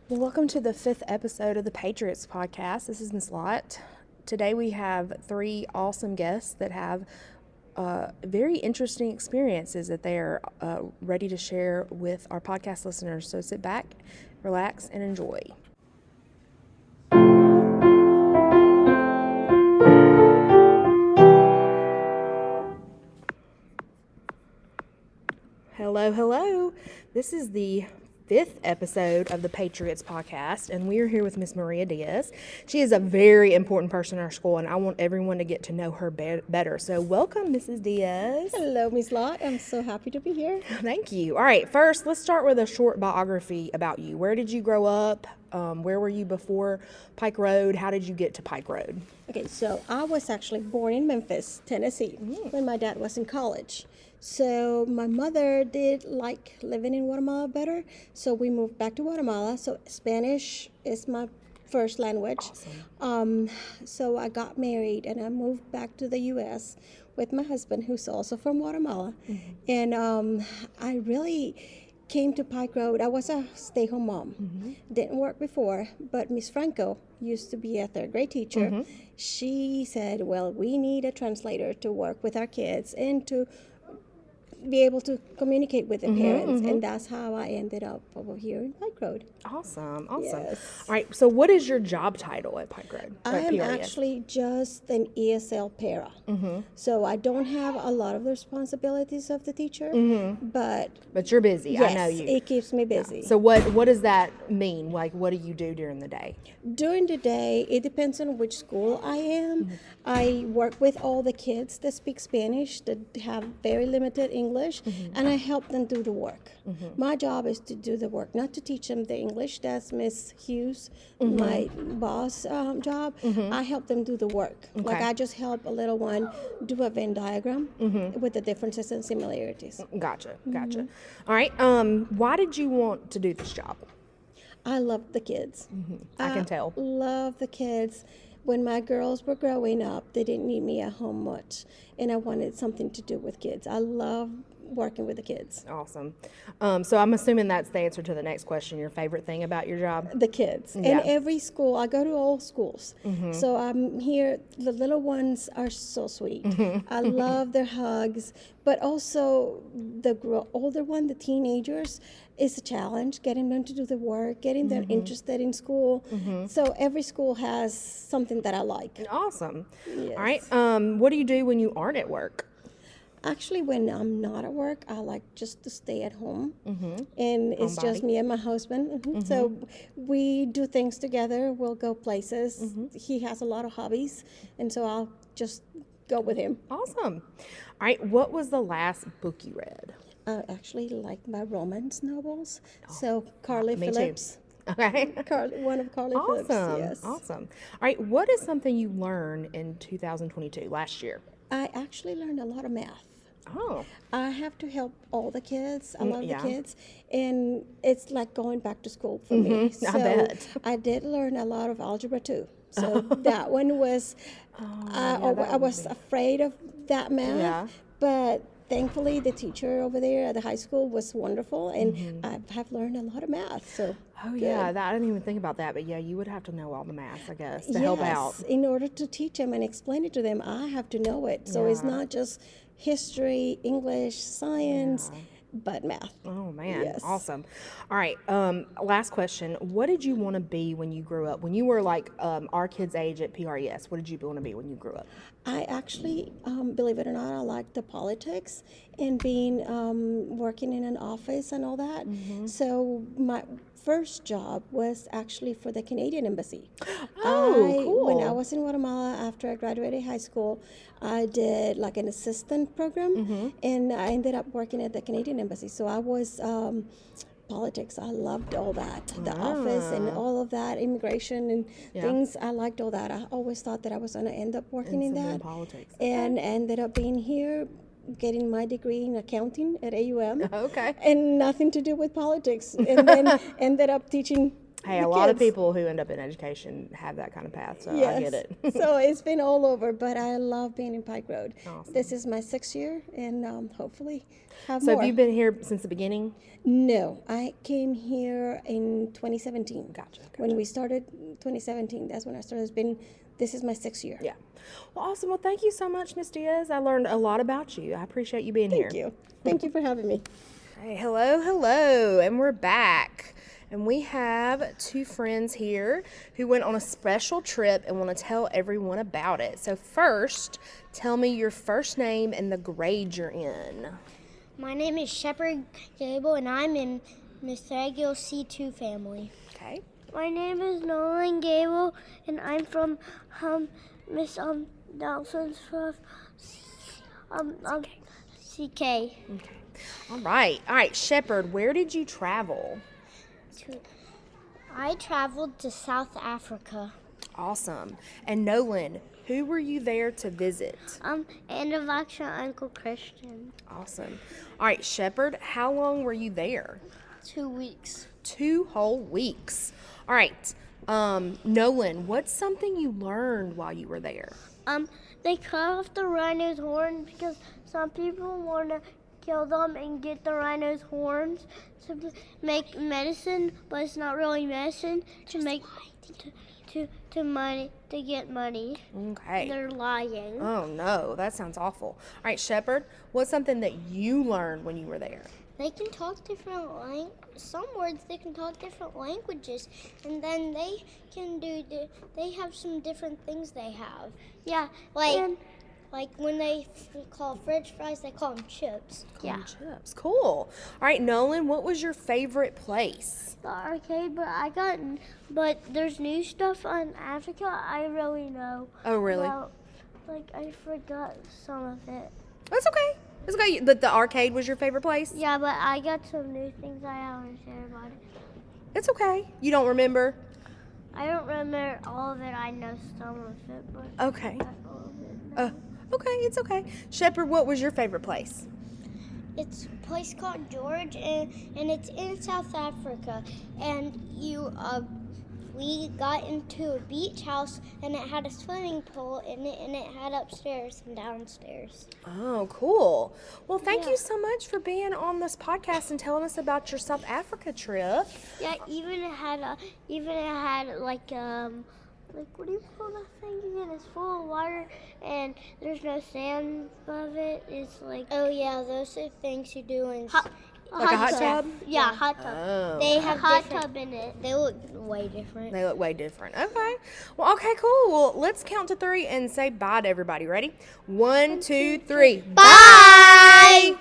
Well, welcome to the 5th episode of the Patriots podcast. This is Miss Lott. Today we have 3 awesome guests that have very interesting experiences that they are ready to share with our podcast listeners. So sit back, relax, and enjoy. Hello, hello. This is the 5th episode of the Patriots podcast, and we are here with Miss Maria Diaz. She is a very important person in our school, and I want everyone to get to know her better. So welcome, Mrs. Diaz. Hello, Miss Lott. I'm so happy to be here. Thank you. All right, first, let's start with a short biography about you. Where did you grow up? Where were you before Pike Road? How did you get to Pike Road? Okay, so I was actually born in Memphis, Tennessee, when my dad was in college. So my mother did like living in Guatemala better, so we moved back to Guatemala. So Spanish is my first language. Awesome. So I got married and I moved back to the U.S. with my husband, who's also from Guatemala. And I really came to Pike Road. I was a stay-home mom. Didn't work before, but Miss Franco used to be a third grade teacher. She said, well, we need a translator to work with our kids and to be able to communicate with the parents, and that's how I ended up over here in Pike Road. Awesome. Yes. All right, so what is your job title at Pike Road? I am PRES? actually just an ESL para, so I don't have a lot of the responsibilities of the teacher, but you're busy. yes, I know you. it keeps me busy. So what does that mean? Like, what do you do during the day? During the day, it depends on which school I am. I work with all the kids that speak Spanish, that have very limited English, and I help them do the work. My job is to do the work, not to teach them the English. That's Miss Hughes, my boss job. I help them do the work. Like I just help a little one do a Venn diagram with the differences and similarities. Gotcha. All right. Why did you want to do this job? I love the kids. I can tell. Love the kids. When my girls were growing up, they didn't need me at home much, and I wanted something to do with kids. I love working with the kids. Awesome. So I'm assuming that's the answer to the next question. Your favorite thing about your job? The kids. Yeah. And every school, I go to all schools. So I'm here, the little ones are so sweet. I love their hugs, but also the older one, the teenagers, is a challenge, getting them to do the work, getting them interested in school. So every school has something that I like. Awesome. Yes. All right. What do you do when you aren't at work? Actually, when I'm not at work, I like just to stay at home. And it's just me and my husband. So we do things together. We'll go places. He has a lot of hobbies, and so I'll just go with him. Awesome. All right. What was the last book you read? I actually like my romance novels. So Carly me too. Phillips. Okay. One of Carly Phillips, yes. Awesome. All right. What is something you learned in 2022, last year? I actually learned a lot of math. Oh. I have to help all the kids. I love yeah. the kids. And it's like going back to school for me. So I bet. I did learn a lot of algebra too. So that one was, I was afraid of that math. Yeah. But thankfully, the teacher over there at the high school was wonderful. And I have learned a lot of math. So Oh, good. yeah. I didn't even think about that. But, yeah, you would have to know all the math, I guess, to help out. Yes, in order to teach them and explain it to them, I have to know it. So it's not just history, English, science, but math. Oh, man. Yes. Awesome. All right. Last question. What did you want to be when you grew up? When you were like our kids' age at PRES, what did you want to be when you grew up? I actually, believe it or not, I like the politics and being working in an office and all that. So my first job was actually for the Canadian Embassy. Cool. When I was in Guatemala after I graduated high school, I did like an assistant program, and I ended up working at the Canadian Embassy. So I was politics. I loved all that, the office and all of that, immigration and things. I liked all that. I always thought that I was going to end up working in that, politics. and ended up being here, getting my degree in accounting at AUM. Okay. And nothing to do with politics, and then ended up teaching Hey, the a lot of kids. people who end up in education have that kind of path, so I Yes. get it. So it's been all over, but I love being in Pike Road. Awesome. This is my 6th year, and hopefully have So more. have you been here since the beginning? No, I came here in 2017. Gotcha. When we started 2017, that's when I started. This is my 6th year. Yeah. Well, awesome. Well, thank you so much, Miss Diaz. I learned a lot about you. I appreciate you being here. Thank you. Thank you for having me. Hey, hello, and we're back. And we have two friends here who went on a special trip and want to tell everyone about it. So first, tell me your first name and the grade you're in. My name is Sheperd Gable, and I'm in Miss Thagil C2 family. Okay. My name is Nolan Gable, and I'm from Miss Nelson's from CK. Okay. All right. Sheperd, where did you travel? I traveled to South Africa. Awesome. And Nolan, who were you there to visit? And of actually Uncle Christian. Awesome. All right, Sheperd, how long were you there? 2 weeks. 2 whole weeks. All right. Nolan, what's something you learned while you were there? They cut off the rhino's horn because some people want to kill them and get the rhino's horns to make medicine, but it's not really medicine to make to get money. Okay. They're lying. Oh no, that sounds awful. All right, Sheperd, what's something that you learned when you were there? They can talk different some words. They can talk different languages, and then they can they have some different things they have. Yeah, like when they call French fries, they call them chips. Chips. Cool. All right, Nolan, what was your favorite place? The arcade, but there's new stuff on Africa. I really know. Oh, really? About, I forgot some of it. That's okay. It's okay. But the arcade was your favorite place? Yeah, but I got some new things I want to share about it. It's okay. You don't remember? I don't remember all of it. I know some of it, but Okay. not all of it. Okay, it's okay. Sheperd, what was your favorite place? It's a place called George, and it's in South Africa. And we got into a beach house, and it had a swimming pool in it, and it had upstairs and downstairs. Oh, cool. Well, thank you so much for being on this podcast and telling us about your South Africa trip. Yeah, even it had what do you call that thing again? It's full of water and there's no sand above it. It's oh yeah, those are things you do in Like a hot tub? Yeah, hot tub. Oh. They have hot tub in it. They look way different. They look way different. Okay. Well, okay, cool. Well, let's count to 3 and say bye to everybody. Ready? 1, 2, 3. Bye!